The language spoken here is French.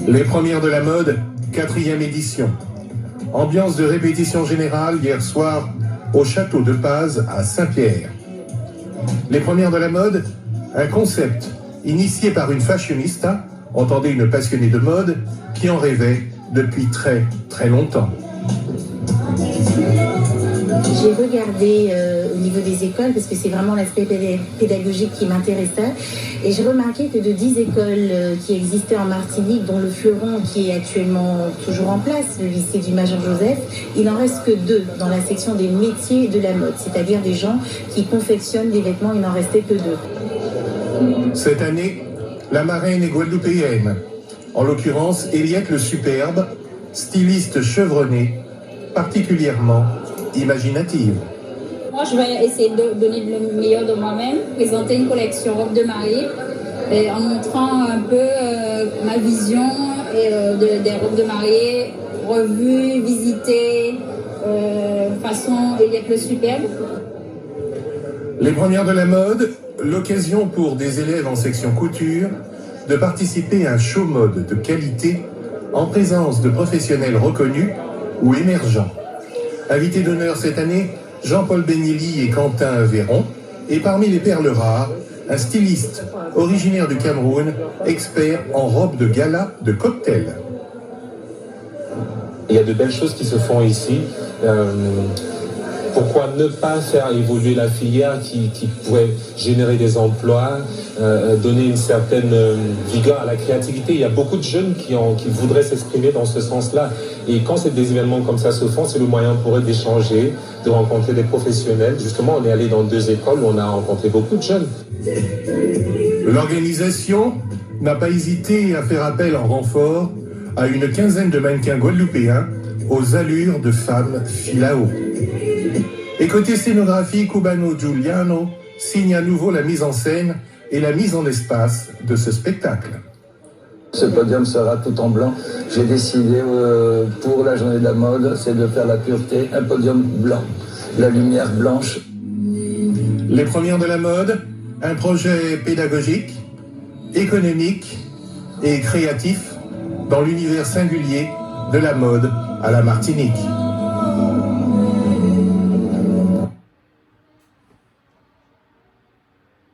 Les premières de la mode, 4e édition. Ambiance de répétition générale hier soir au château de Paz à Saint-Pierre. Les premières de la mode, un concept initié par une fashionista, entendez une passionnée de mode, qui en rêvait depuis très très longtemps. J'ai regardé au niveau des écoles, parce que c'est vraiment l'aspect pédagogique qui m'intéressait, et j'ai remarqué que de 10 écoles qui existaient en Martinique, dont le fleuron qui est actuellement toujours en place, le lycée du Major Joseph, il n'en reste que 2 dans la section des métiers de la mode, c'est-à-dire des gens qui confectionnent des vêtements, il n'en restait que 2. Cette année, la marraine est guadeloupéenne, en l'occurrence Eliette le Superbe, styliste chevronnée, particulièrement imaginative. Moi, je vais essayer de donner le meilleur de moi-même, présenter une collection robe de mariée, en montrant un peu ma vision des robes de mariée, revues, visitées, façon Eliette le Superbe. Les premières de la mode, l'occasion pour des élèves en section couture de participer à un show mode de qualité en présence de professionnels reconnus ou émergents. Invités d'honneur cette année, Jean-Paul Benilly et Quentin Véron, et parmi les perles rares, un styliste originaire du Cameroun, expert en robe de gala de cocktail. Il y a de belles choses qui se font ici. Pourquoi ne pas faire évoluer la filière qui pourrait générer des emplois, donner une certaine vigueur à la créativité. Il y a beaucoup de jeunes qui voudraient s'exprimer dans ce sens-là. Et quand des événements comme ça se font, c'est le moyen pour eux d'échanger, de rencontrer des professionnels. Justement, on est allé dans 2 écoles où on a rencontré beaucoup de jeunes. L'organisation n'a pas hésité à faire appel en renfort à une quinzaine de mannequins guadeloupéens aux allures de femmes filao. Et côté scénographie, Cubano Giuliano signe à nouveau la mise en scène et la mise en espace de ce spectacle. Ce podium sera tout en blanc. J'ai décidé pour la journée de la mode, c'est de faire la pureté, un podium blanc, la lumière blanche. Les premières de la mode, un projet pédagogique, économique et créatif dans l'univers singulier de la mode à la Martinique.